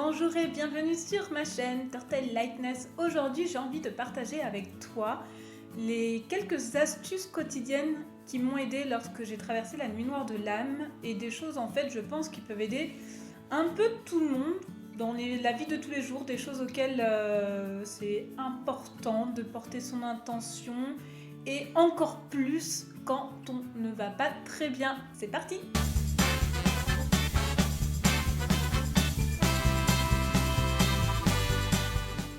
Bonjour et bienvenue sur ma chaîne Turtle Lightness. Aujourd'hui, j'ai envie de partager avec toi les quelques astuces quotidiennes qui m'ont aidé lorsque j'ai traversé la nuit noire de l'âme et des choses en fait, je pense, qui peuvent aider un peu tout le monde dans la vie de tous les jours, des choses auxquelles c'est important de porter son intention et encore plus quand on ne va pas très bien. C'est parti!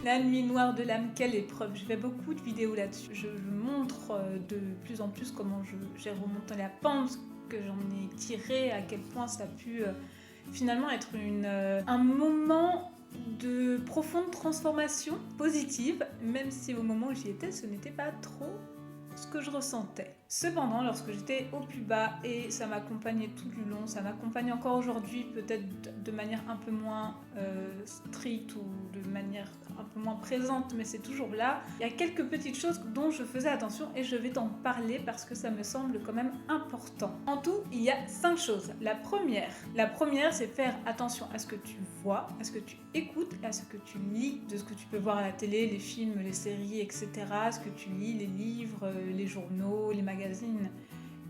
La nuit noire de l'âme, quelle épreuve! Je fais beaucoup de vidéos là-dessus. Je montre de plus en plus comment j'ai remonté la pente, que j'en ai tiré, à quel point ça a pu finalement être un moment de profonde transformation positive, même si au moment où j'y étais, ce n'était pas trop ce que je ressentais. Cependant, lorsque j'étais au plus bas, et ça m'accompagnait tout du long, ça m'accompagne encore aujourd'hui, peut-être de manière un peu moins stricte ou de manière un peu moins présente, mais c'est toujours là. Il y a quelques petites choses dont je faisais attention et je vais t'en parler parce que ça me semble quand même important. En tout, il y a 5 choses. La première, c'est faire attention à ce que tu vois, à ce que tu écoutes, à ce que tu lis, de ce que tu peux voir à la télé, les films, les séries, etc. Ce que tu lis, les livres, les journaux, les magazines,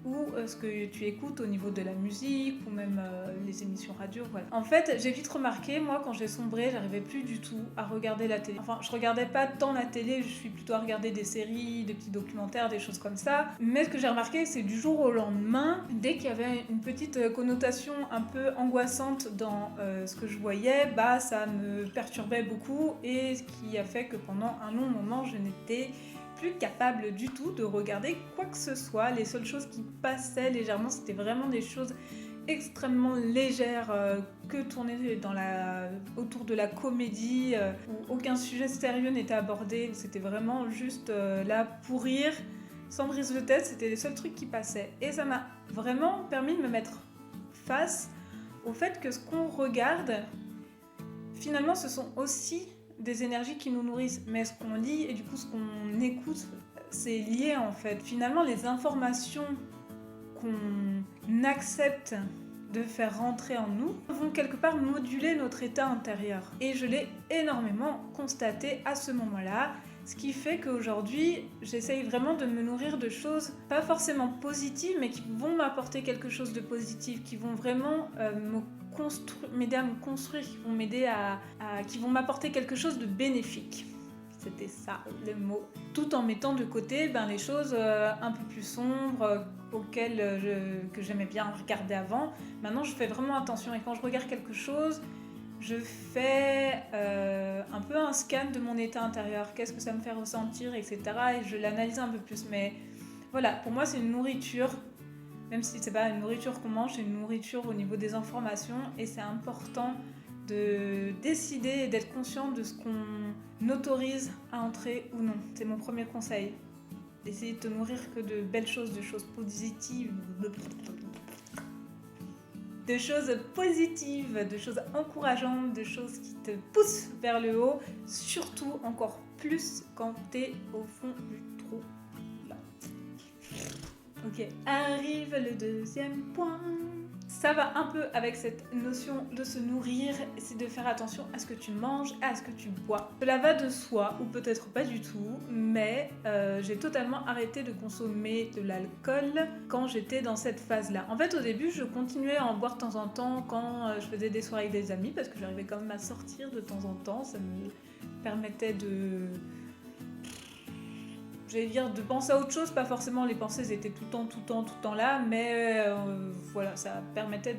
ou ce que tu écoutes au niveau de la musique, ou même les émissions radio, voilà. En fait, j'ai vite remarqué, moi, quand j'ai sombré, j'arrivais plus du tout à regarder la télé. Enfin, je regardais pas tant la télé, je suis plutôt à regarder des séries, des petits documentaires, des choses comme ça. Mais ce que j'ai remarqué, c'est du jour au lendemain, dès qu'il y avait une petite connotation un peu angoissante dans ce que je voyais, bah ça me perturbait beaucoup, et ce qui a fait que pendant un long moment, je n'étais plus capable du tout de regarder quoi que ce soit. Les seules choses qui passaient légèrement, c'était vraiment des choses extrêmement légères que tourner autour de la comédie, où aucun sujet sérieux n'était abordé, c'était vraiment juste là pour rire, sans prise de tête, c'était les seuls trucs qui passaient. Et ça m'a vraiment permis de me mettre face au fait que ce qu'on regarde, finalement, ce sont aussi des énergies qui nous nourrissent, mais ce qu'on lit et du coup ce qu'on écoute, c'est lié en fait. Finalement, les informations qu'on accepte de faire rentrer en nous vont quelque part moduler notre état intérieur. Et je l'ai énormément constaté à ce moment-là, ce qui fait qu'aujourd'hui, j'essaye vraiment de me nourrir de choses pas forcément positives, mais qui vont m'apporter quelque chose de positif, qui vont vraiment m'aider à me construire, qui vont m'aider qui vont m'apporter quelque chose de bénéfique. C'était ça le mot. Tout en mettant de côté les choses un peu plus sombres auxquelles que j'aimais bien regarder avant. Maintenant, je fais vraiment attention, et quand je regarde quelque chose, je fais un peu un scan de mon état intérieur. Qu'est-ce que ça me fait ressentir, etc. Et je l'analyse un peu plus. Mais voilà, pour moi, c'est une nourriture. Même si c'est pas une nourriture qu'on mange, c'est une nourriture au niveau des informations, et c'est important de décider et d'être conscient de ce qu'on autorise à entrer ou non. C'est mon premier conseil. D'essayer de te nourrir que de belles choses, de choses positives, de choses encourageantes, de choses qui te poussent vers le haut, surtout encore plus quand t'es au fond du trou. Là. Ok, arrive le deuxième point. Ça va un peu avec cette notion de se nourrir, c'est de faire attention à ce que tu manges, à ce que tu bois. Cela va de soi, ou peut-être pas du tout, mais j'ai totalement arrêté de consommer de l'alcool quand j'étais dans cette phase-là. En fait, au début, je continuais à en boire de temps en temps quand je faisais des soirées avec des amis, parce que j'arrivais quand même à sortir de temps en temps, ça me permettait de penser à autre chose, pas forcément les pensées étaient tout le temps là, mais voilà, ça permettait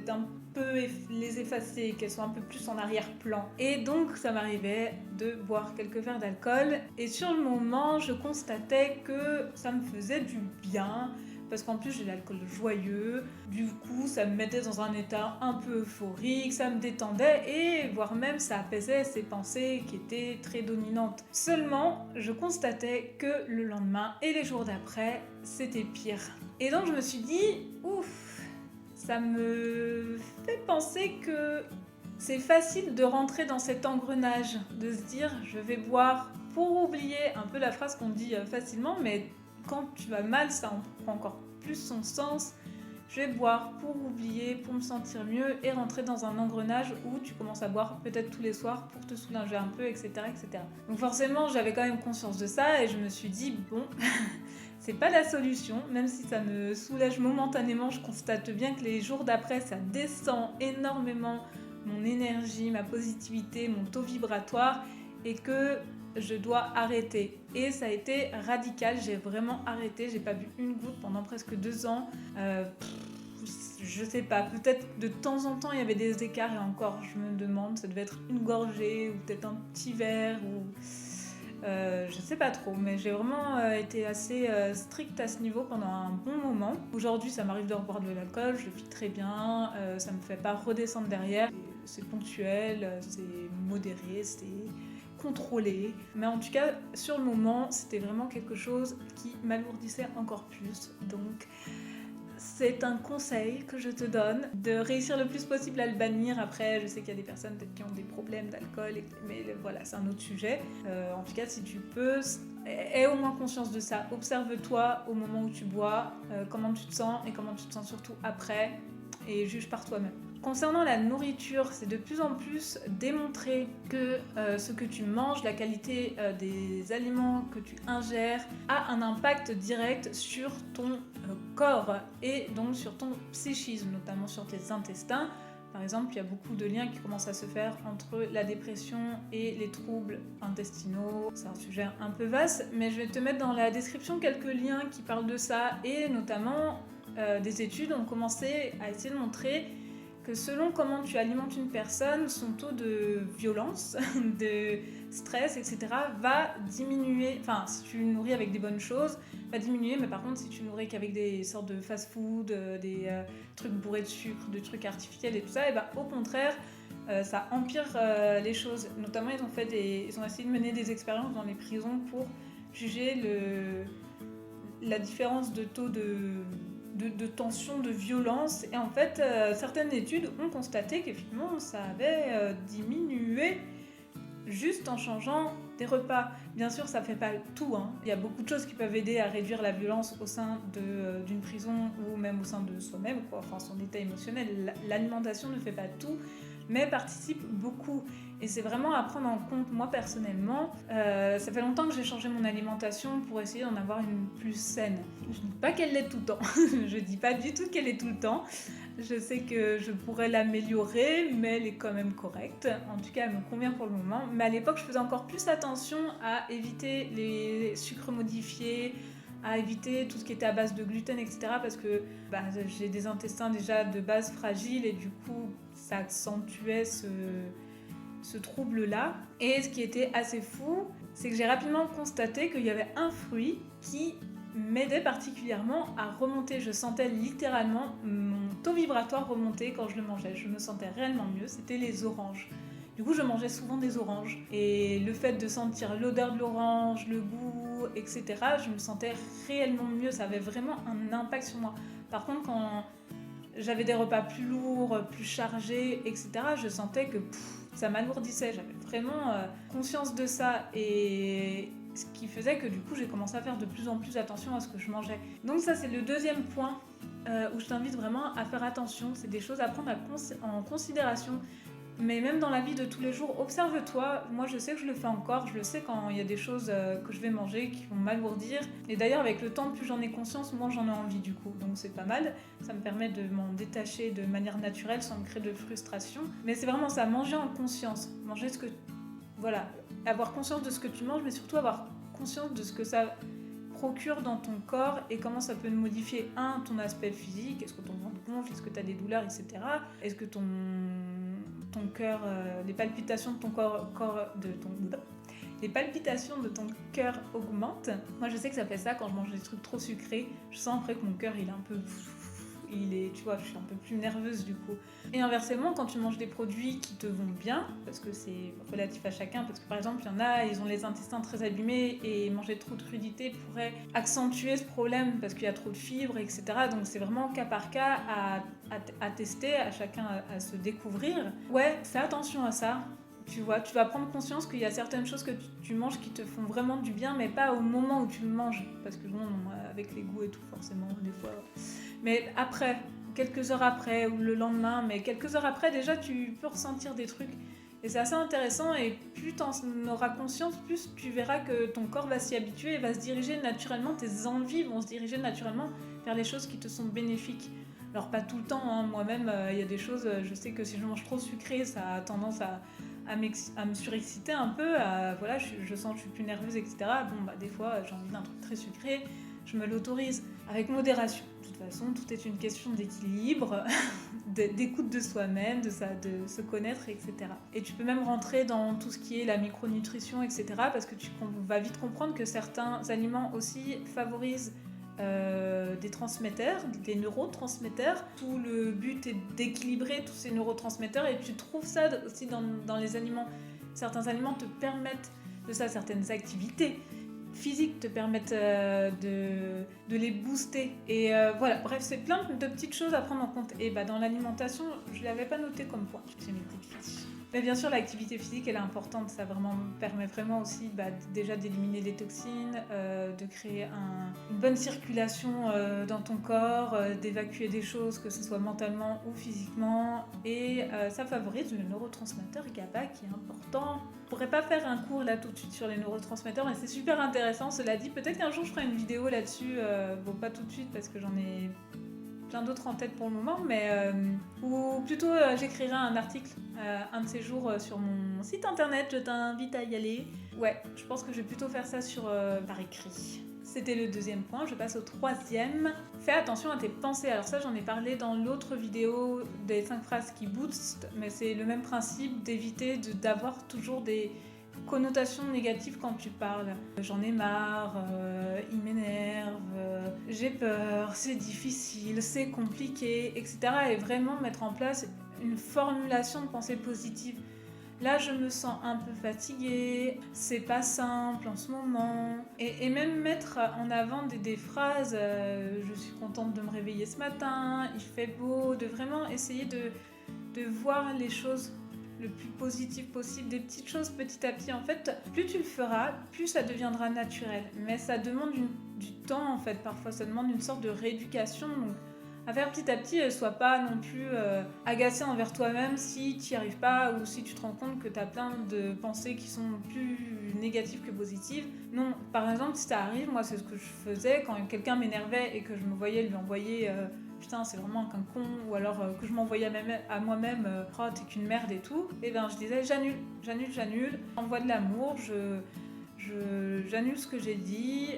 d'un peu les effacer, qu'elles soient un peu plus en arrière-plan. Et donc ça m'arrivait de boire quelques verres d'alcool, et sur le moment je constatais que ça me faisait du bien, parce qu'en plus j'ai l'alcool joyeux, du coup ça me mettait dans un état un peu euphorique, ça me détendait, et voire même ça apaisait ces pensées qui étaient très dominantes. Seulement, je constatais que le lendemain et les jours d'après, c'était pire. Et donc je me suis dit, ouf, ça me fait penser que c'est facile de rentrer dans cet engrenage, de se dire je vais boire pour oublier, un peu la phrase qu'on dit facilement, mais quand tu vas mal, ça en prend encore plus son sens. je vais boire pour oublier, pour me sentir mieux et rentrer dans un engrenage où tu commences à boire peut-être tous les soirs pour te soulager un peu, etc. etc. Donc forcément, j'avais quand même conscience de ça et je me suis dit, bon, c'est pas la solution, même si ça me soulage momentanément, je constate bien que les jours d'après, ça descend énormément mon énergie, ma positivité, mon taux vibratoire et que je dois arrêter. Et ça a été radical, j'ai vraiment arrêté, j'ai pas bu une goutte pendant presque 2 ans. Je sais pas, peut-être de temps en temps il y avait des écarts et encore je me demande, ça devait être une gorgée ou peut-être un petit verre ou... je sais pas trop, mais j'ai vraiment été assez stricte à ce niveau pendant un bon moment. Aujourd'hui, ça m'arrive de reboire de l'alcool, je le vis très bien, ça me fait pas redescendre derrière. C'est ponctuel, c'est modéré, c'est contrôlé. Mais en tout cas, sur le moment, c'était vraiment quelque chose qui m'alourdissait encore plus. Donc, c'est un conseil que je te donne, de réussir le plus possible à le bannir. Après, je sais qu'il y a des personnes peut-être qui ont des problèmes d'alcool, mais voilà, c'est un autre sujet. En tout cas, si tu peux, aie au moins conscience de ça. Observe-toi au moment où tu bois, comment tu te sens et comment tu te sens surtout après, et juge par toi-même. Concernant la nourriture, c'est de plus en plus démontré que ce que tu manges, la qualité des aliments que tu ingères, a un impact direct sur ton corps et donc sur ton psychisme, notamment sur tes intestins. Par exemple, il y a beaucoup de liens qui commencent à se faire entre la dépression et les troubles intestinaux. C'est un sujet un peu vaste, mais je vais te mettre dans la description quelques liens qui parlent de ça, et notamment des études ont commencé à essayer de montrer que selon comment tu alimentes une personne, son taux de violence, de stress, etc. va diminuer. Enfin, si tu le nourris avec des bonnes choses, va diminuer, mais par contre, si tu le nourris qu'avec des sortes de fast-food, des trucs bourrés de sucre, de trucs artificiels et tout ça, et ben, au contraire, ça empire les choses. Notamment, ils ont essayé de mener des expériences dans les prisons pour juger la différence de taux de tension, de violence. Et en fait, certaines études ont constaté qu'effectivement, ça avait diminué juste en changeant des repas. Bien sûr, ça fait pas tout, hein. Il y a beaucoup de choses qui peuvent aider à réduire la violence au sein d'une prison ou même au sein de soi-même, quoi. Enfin, son état émotionnel. L'alimentation ne fait pas tout, mais participe beaucoup. Et c'est vraiment à prendre en compte. Moi, personnellement, ça fait longtemps que j'ai changé mon alimentation pour essayer d'en avoir une plus saine. Je ne dis pas qu'elle l'est tout le temps. Je ne dis pas du tout qu'elle est tout le temps. Je sais que je pourrais l'améliorer, mais elle est quand même correcte. En tout cas, elle me convient pour le moment. Mais à l'époque, je faisais encore plus attention à éviter les sucres modifiés, à éviter tout ce qui était à base de gluten, etc. Parce que j'ai des intestins déjà de base fragiles et du coup, ça accentuait ce trouble-là. Et ce qui était assez fou, c'est que j'ai rapidement constaté qu'il y avait un fruit qui m'aidait particulièrement à remonter. Je sentais littéralement mon taux vibratoire remonter quand je le mangeais. Je me sentais réellement mieux, c'était les oranges. Du coup, je mangeais souvent des oranges. Et le fait de sentir l'odeur de l'orange, le goût, etc., je me sentais réellement mieux. Ça avait vraiment un impact sur moi. Par contre, quand j'avais des repas plus lourds, plus chargés, etc., je sentais que ça m'alourdissait. J'avais vraiment conscience de ça. Et ce qui faisait que du coup, j'ai commencé à faire de plus en plus attention à ce que je mangeais. Donc ça, c'est le deuxième point où je t'invite vraiment à faire attention. C'est des choses à prendre en considération. Mais même dans la vie de tous les jours, observe-toi. Moi, je sais que je le fais encore. Je le sais quand il y a des choses que je vais manger qui vont m'alourdir. Et d'ailleurs, avec le temps, plus j'en ai conscience, moins j'en ai envie du coup. Donc c'est pas mal. Ça me permet de m'en détacher de manière naturelle sans me créer de frustration. Mais c'est vraiment ça, manger en conscience. Manger ce que... Voilà. Avoir conscience de ce que tu manges, mais surtout avoir conscience de ce que ça procure dans ton corps et comment ça peut modifier, ton aspect physique. Est-ce que ton ventre gonfle? Est-ce que tu as des douleurs, etc. Est-ce que ton cœur, les palpitations de ton les palpitations de ton cœur augmentent? Moi, je sais que ça fait ça quand je mange des trucs trop sucrés. Je sens après que mon cœur, il est un peu... tu vois, je suis un peu plus nerveuse du coup. Et inversement, quand tu manges des produits qui te vont bien, parce que c'est relatif à chacun, parce que par exemple, il y en a, ils ont les intestins très abîmés et manger trop de crudités pourrait accentuer ce problème parce qu'il y a trop de fibres, etc. Donc c'est vraiment cas par cas à tester, à chacun à se découvrir. Ouais, fais attention à ça. Tu vois, tu vas prendre conscience qu'il y a certaines choses que tu manges qui te font vraiment du bien, mais pas au moment où tu le manges. Parce que bon, avec les goûts et tout, forcément, des fois... Mais après, quelques heures après ou le lendemain, mais quelques heures après déjà tu peux ressentir des trucs. Et c'est assez intéressant, et plus tu en auras conscience, plus tu verras que ton corps va s'y habituer et va se diriger naturellement, tes envies vont se diriger naturellement vers les choses qui te sont bénéfiques. Alors pas tout le temps, hein. Moi-même, il y a des choses, je sais que si je mange trop sucré, ça a tendance à me surexciter un peu, voilà, je sens que je suis plus nerveuse, etc. Bon, bah, des fois, j'ai envie d'un truc très sucré, je me l'autorise, avec modération. De toute façon, tout est une question d'équilibre, d'écoute de soi-même, de se connaître, etc. Et tu peux même rentrer dans tout ce qui est la micronutrition, etc. Parce que tu vas vite comprendre que certains aliments aussi favorisent des transmetteurs, des neurotransmetteurs. Tout le but est d'équilibrer tous ces neurotransmetteurs, et tu trouves ça aussi dans les aliments. Certains aliments te permettent de ça, certaines activités physiques te permettent de les booster. Et voilà, bref, c'est plein de petites choses à prendre en compte. Et dans l'alimentation, je ne l'avais pas noté comme point. J'ai mes petites fiches. Mais bien sûr, l'activité physique, elle est importante. Ça permet vraiment aussi déjà d'éliminer les toxines, de créer une bonne circulation dans ton corps, d'évacuer des choses, que ce soit mentalement ou physiquement. Et ça favorise le neurotransmetteur GABA, qui est important. Je ne pourrais pas faire un cours là tout de suite sur les neurotransmetteurs, mais c'est super intéressant. Cela dit, peut-être qu'un jour je ferai une vidéo là-dessus. Bon, pas tout de suite parce que j'en ai plein d'autres en tête pour le moment, mais ou plutôt j'écrirai un article un de ces jours sur mon site internet, je t'invite à y aller. Ouais, je pense que je vais plutôt faire ça par écrit. C'était le deuxième point, je passe au troisième. Fais attention à tes pensées. Alors ça, j'en ai parlé dans l'autre vidéo des 5 phrases qui boostent, mais c'est le même principe d'éviter d'avoir toujours des connotations négatives quand tu parles. J'en ai marre, il m'énerve, j'ai peur, c'est difficile, c'est compliqué, etc. Et vraiment mettre en place une formulation de pensée positive. Là, je me sens un peu fatiguée, c'est pas simple en ce moment. Et même mettre en avant des phrases, je suis contente de me réveiller ce matin, il fait beau, de vraiment essayer de voir les choses le plus positif possible, des petites choses petit à petit. En fait, plus tu le feras, plus ça deviendra naturel. Mais ça demande du temps, en fait. Parfois, ça demande une sorte de rééducation. Donc, à faire petit à petit, sois pas non plus agacé envers toi-même si tu n'y arrives pas, ou si tu te rends compte que tu as plein de pensées qui sont plus négatives que positives. Non, par exemple, si ça arrive, moi c'est ce que je faisais quand quelqu'un m'énervait et que je me voyais lui envoyer putain c'est vraiment qu'un con, ou alors que je m'envoyais à moi-même oh t'es qu'une merde et tout, et je disais j'annule, j'envoie de l'amour, j'annule ce que j'ai dit,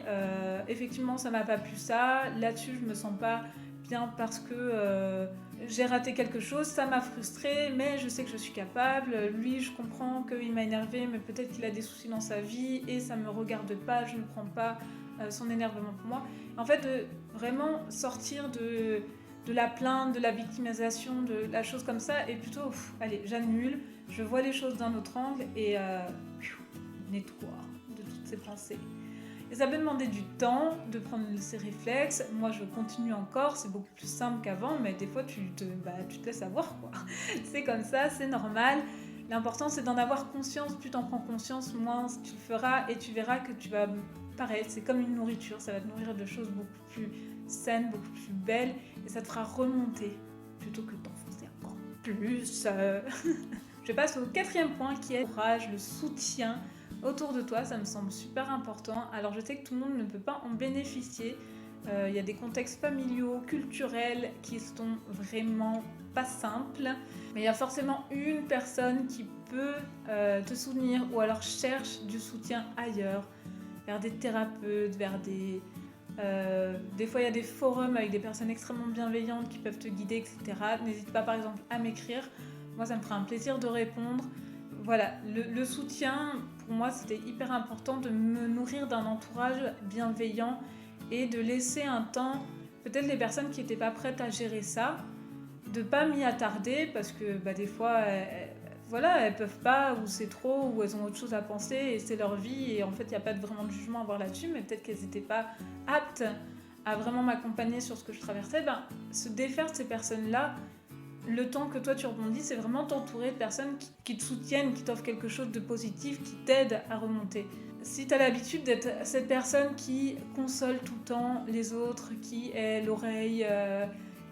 effectivement ça m'a pas plu ça, là-dessus je me sens pas bien parce que j'ai raté quelque chose, ça m'a frustrée, mais je sais que je suis capable. Lui, je comprends qu'il m'a énervé, mais peut-être qu'il a des soucis dans sa vie et ça me regarde pas, je ne prends pas son énervement pour moi. En fait, vraiment sortir de la plainte, de la victimisation, de la chose comme ça, et plutôt, allez, j'annule, je vois les choses d'un autre angle et nettoie de toutes ces pensées. Et ça peut demander du temps de prendre ces réflexes. Moi, je continue encore, c'est beaucoup plus simple qu'avant, mais des fois, tu te laisses avoir, quoi. C'est comme ça, c'est normal. L'important, c'est d'en avoir conscience. Plus t'en prends conscience, moins tu le feras, et tu verras que tu vas... Pareil, c'est comme une nourriture, ça va te nourrir de choses beaucoup plus saines, beaucoup plus belles, et ça te fera remonter, plutôt que d'enfoncer encore plus. Je passe au quatrième point, qui est le courage, le soutien autour de toi. Ça me semble super important. Alors je sais que tout le monde ne peut pas en bénéficier. Il y a des contextes familiaux, culturels qui sont vraiment pas simples. Mais il y a forcément une personne qui peut te soutenir, ou alors cherche du soutien ailleurs, vers des thérapeutes, vers des fois il y a des forums avec des personnes extrêmement bienveillantes qui peuvent te guider, etc. N'hésite pas par exemple à m'écrire. Moi ça me fera un plaisir de répondre. Voilà, le soutien, pour moi, c'était hyper important de me nourrir d'un entourage bienveillant et de laisser un temps, peut-être les personnes qui n'étaient pas prêtes à gérer ça, de ne pas m'y attarder parce que des fois, elles peuvent pas, ou c'est trop, ou elles ont autre chose à penser et c'est leur vie, et en fait, il n'y a pas vraiment de jugement à avoir là-dessus, mais peut-être qu'elles n'étaient pas aptes à vraiment m'accompagner sur ce que je traversais. Se défaire de ces personnes-là, le temps que toi tu rebondis, c'est vraiment t'entourer de personnes qui te soutiennent, qui t'offrent quelque chose de positif, qui t'aident à remonter. Si tu as l'habitude d'être cette personne qui console tout le temps les autres, qui est l'oreille,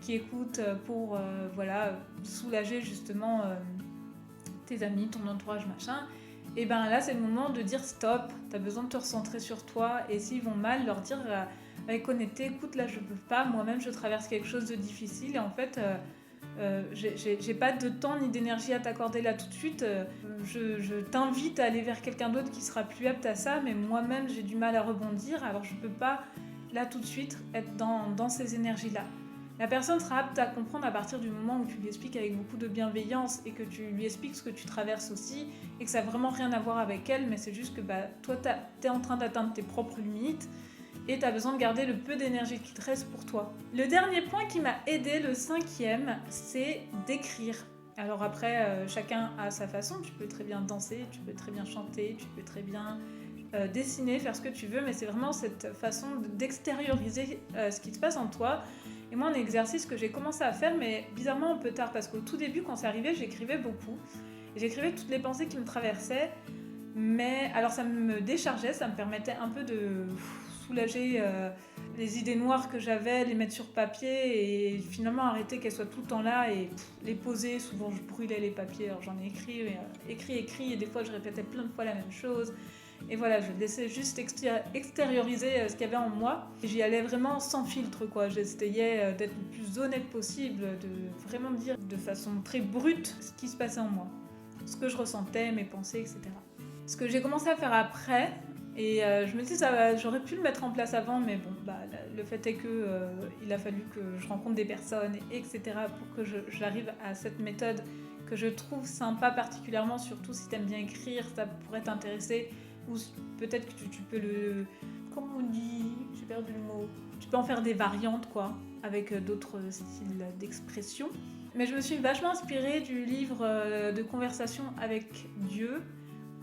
qui écoutent pour soulager justement tes amis, ton entourage, machin. Et ben là, c'est le moment de dire stop, t'as besoin de te recentrer sur toi. Et s'ils vont mal, leur dire avec honnêteté, écoute, là je peux pas, moi-même je traverse quelque chose de difficile et en fait j'ai pas de temps ni d'énergie à t'accorder là tout de suite. Je t'invite à aller vers quelqu'un d'autre qui sera plus apte à ça, mais moi-même j'ai du mal à rebondir, alors je peux pas là tout de suite être dans ces énergies-là. La personne sera apte à comprendre à partir du moment où tu lui expliques avec beaucoup de bienveillance et que tu lui expliques ce que tu traverses aussi et que ça n'a vraiment rien à voir avec elle, mais c'est juste que toi t'es en train d'atteindre tes propres limites et tu as besoin de garder le peu d'énergie qui te reste pour toi. Le dernier point qui m'a aidé, le 5e, c'est d'écrire. Alors après, chacun a sa façon, tu peux très bien danser, tu peux très bien chanter, tu peux très bien dessiner, faire ce que tu veux, mais c'est vraiment cette façon d'extérioriser ce qui se passe en toi. Et moi, un exercice que j'ai commencé à faire, mais bizarrement un peu tard, parce qu'au tout début, quand c'est arrivé, j'écrivais beaucoup. Et j'écrivais toutes les pensées qui me traversaient, mais alors ça me déchargeait, ça me permettait un peu de soulager les idées noires que j'avais, les mettre sur papier et finalement arrêter qu'elles soient tout le temps là et les poser. Souvent, je brûlais les papiers, alors j'en ai écrit, et des fois, je répétais plein de fois la même chose. Et voilà, je laissais juste extérioriser ce qu'il y avait en moi. Et j'y allais vraiment sans filtre, quoi. J'essayais d'être le plus honnête possible, de vraiment dire de façon très brute ce qui se passait en moi. Ce que je ressentais, mes pensées, etc. Ce que j'ai commencé à faire après, et je me dis j'aurais pu le mettre en place avant, mais bon, le fait est que il a fallu que je rencontre des personnes, etc. pour que j'arrive à cette méthode que je trouve sympa, particulièrement, surtout si t'aimes bien écrire, ça pourrait t'intéresser. Ou peut-être que tu peux comment on dit, j'ai perdu le mot, tu peux en faire des variantes quoi, avec d'autres styles d'expression. Mais je me suis vachement inspirée du livre de conversation avec Dieu,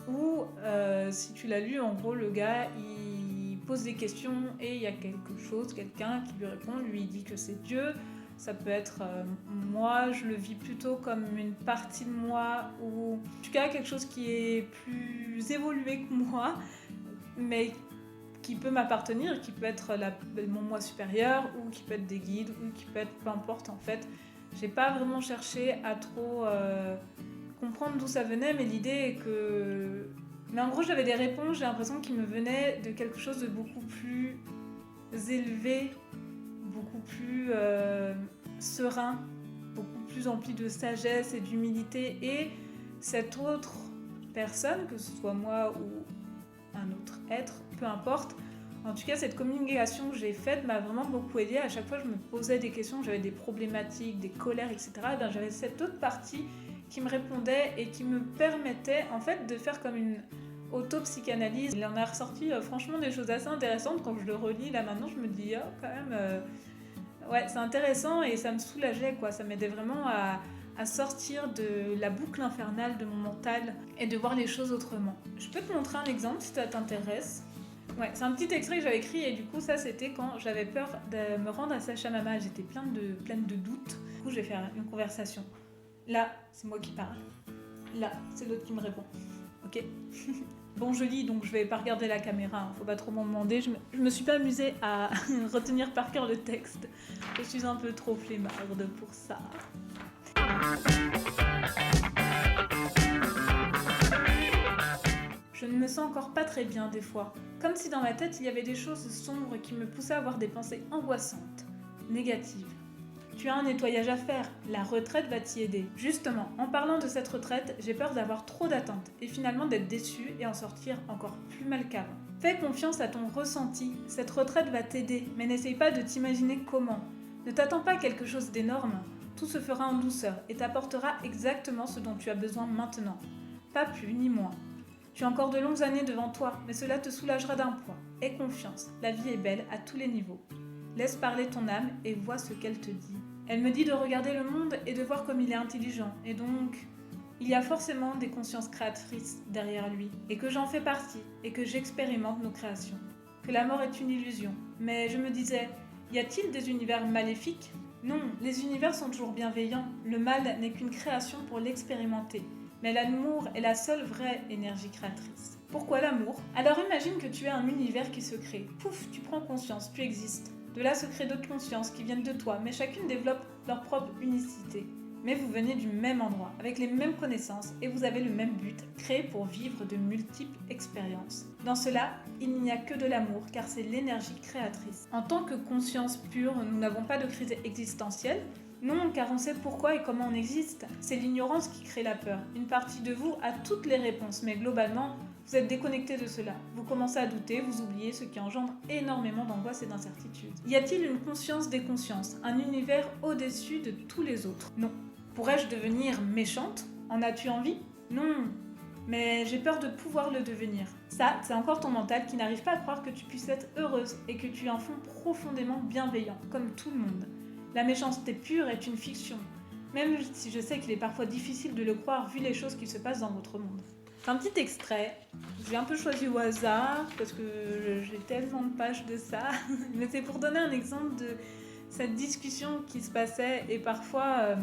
où si tu l'as lu, en gros le gars il pose des questions et il y a quelqu'un qui lui répond, lui il dit que c'est Dieu. Ça peut être moi, je le vis plutôt comme une partie de moi ou en tout cas quelque chose qui est plus évolué que moi, mais qui peut m'appartenir, qui peut être mon moi supérieur ou qui peut être des guides ou qui peut être peu importe en fait. J'ai pas vraiment cherché à trop comprendre d'où ça venait, mais l'idée est que... Mais en gros j'avais des réponses, j'ai l'impression qu'ils me venaient de quelque chose de beaucoup plus élevé, beaucoup plus serein, beaucoup plus empli de sagesse et d'humilité. Et cette autre personne, que ce soit moi ou un autre être, peu importe, en tout cas cette communication que j'ai faite m'a vraiment beaucoup aidée. À chaque fois je me posais des questions, j'avais des problématiques, des colères, etc. Et j'avais cette autre partie qui me répondait et qui me permettait en fait de faire comme une auto-psychanalyse. Il en a ressorti franchement des choses assez intéressantes. Quand je le relis là maintenant, je me dis quand même ouais, c'est intéressant et ça me soulageait quoi. Ça m'aidait vraiment à sortir de la boucle infernale de mon mental et de voir les choses autrement. Je peux te montrer un exemple si ça t'intéresse. Ouais, c'est un petit extrait que j'avais écrit et du coup ça c'était quand j'avais peur de me rendre à Sachamama. J'étais pleine de doutes. Du coup j'ai fait une conversation. Là, c'est moi qui parle. Là, c'est l'autre qui me répond. Ok. Bon, je lis, donc je vais pas regarder la caméra, hein, faut pas trop m'en demander. Je me suis pas amusée à retenir par cœur le texte. Je suis un peu trop flemmarde pour ça. Je ne me sens encore pas très bien des fois. Comme si dans ma tête, il y avait des choses sombres qui me poussaient à avoir des pensées angoissantes, négatives. Tu as un nettoyage à faire, la retraite va t'y aider. Justement, en parlant de cette retraite, j'ai peur d'avoir trop d'attentes et finalement d'être déçue et en sortir encore plus mal qu'avant. Fais confiance à ton ressenti, cette retraite va t'aider, mais n'essaye pas de t'imaginer comment. Ne t'attends pas à quelque chose d'énorme, tout se fera en douceur et t'apportera exactement ce dont tu as besoin maintenant. Pas plus ni moins. Tu as encore de longues années devant toi, mais cela te soulagera d'un poids. Aie confiance, la vie est belle à tous les niveaux. Laisse parler ton âme et vois ce qu'elle te dit. Elle me dit de regarder le monde et de voir comme il est intelligent, et donc il y a forcément des consciences créatrices derrière lui, et que j'en fais partie, et que j'expérimente nos créations. Que la mort est une illusion. Mais je me disais, y a-t-il des univers maléfiques ? Non, les univers sont toujours bienveillants, le mal n'est qu'une création pour l'expérimenter. Mais l'amour est la seule vraie énergie créatrice. Pourquoi l'amour ? Alors imagine que tu as un univers qui se crée. Pouf, tu prends conscience, tu existes. de là se créent d'autres consciences qui viennent de toi, mais chacune développe leur propre unicité. Mais vous venez du même endroit, avec les mêmes connaissances, et vous avez le même but, créer pour vivre de multiples expériences. Dans cela, il n'y a que de l'amour, car c'est l'énergie créatrice. En tant que conscience pure, nous n'avons pas de crise existentielle. Non, car on sait pourquoi et comment on existe. C'est l'ignorance qui crée la peur. Une partie de vous a toutes les réponses, mais globalement, vous êtes déconnecté de cela. Vous commencez à douter, vous oubliez, ce qui engendre énormément d'angoisse et d'incertitude. Y a-t-il une conscience des consciences, un univers au-dessus de tous les autres? Non. Pourrais-je devenir méchante? En as-tu envie? Non. Mais j'ai peur de pouvoir le devenir. Ça, c'est encore ton mental qui n'arrive pas à croire que tu puisses être heureuse et que tu es un fond profondément bienveillant, comme tout le monde. La méchanceté pure est une fiction, même si je sais qu'il est parfois difficile de le croire vu les choses qui se passent dans votre monde. Un petit extrait, j'ai un peu choisi au hasard parce que j'ai tellement de pages de ça, mais c'est pour donner un exemple de cette discussion qui se passait et parfois,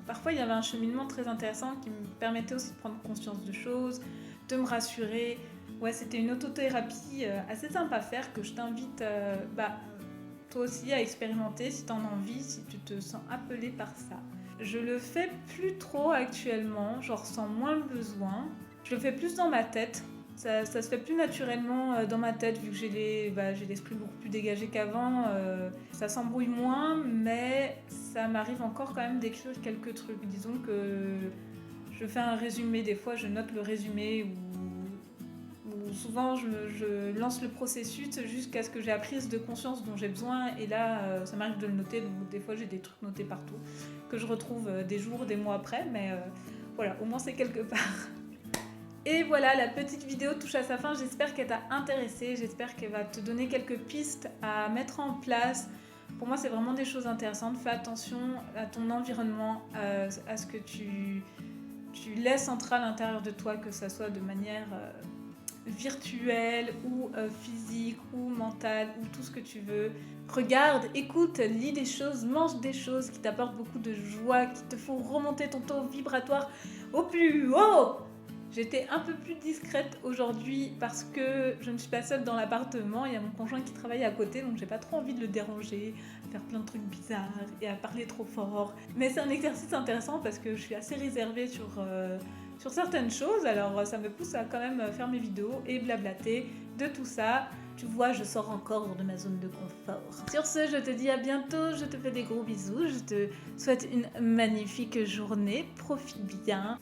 parfois il y avait un cheminement très intéressant qui me permettait aussi de prendre conscience de choses, de me rassurer. Ouais, c'était une autothérapie assez simple à faire que je t'invite toi aussi à expérimenter si tu en as envie, si tu te sens appelé par ça. Je le fais plus trop actuellement, j'en ressens moins le besoin. Je le fais plus dans ma tête. Ça se fait plus naturellement dans ma tête vu que j'ai l'esprit beaucoup plus dégagé qu'avant. Ça s'embrouille moins, mais ça m'arrive encore quand même d'écrire quelques trucs. Disons que je fais un résumé, des fois je note le résumé ou souvent je lance le processus jusqu'à ce que j'ai la prise de conscience dont j'ai besoin et là ça m'arrive de le noter, donc des fois j'ai des trucs notés partout que je retrouve des jours, des mois après, mais voilà, au moins c'est quelque part. Et voilà, la petite vidéo touche à sa fin, j'espère qu'elle t'a intéressée, j'espère qu'elle va te donner quelques pistes à mettre en place. Pour moi c'est vraiment des choses intéressantes, fais attention à ton environnement, à ce que tu laisses entrer à l'intérieur de toi, que ça soit de manière virtuelle ou physique ou mentale ou tout ce que tu veux. Regarde, écoute, lis des choses, mange des choses qui t'apportent beaucoup de joie, qui te font remonter ton taux vibratoire au plus haut. J'étais un peu plus discrète aujourd'hui parce que je ne suis pas seule dans l'appartement, il y a mon conjoint qui travaille à côté, donc j'ai pas trop envie de le déranger, à faire plein de trucs bizarres et à parler trop fort. Mais c'est un exercice intéressant parce que je suis assez réservée sur certaines choses, alors ça me pousse à quand même faire mes vidéos et blablater de tout ça. Tu vois, je sors encore de ma zone de confort. Sur ce, je te dis à bientôt, je te fais des gros bisous, je te souhaite une magnifique journée, profite bien.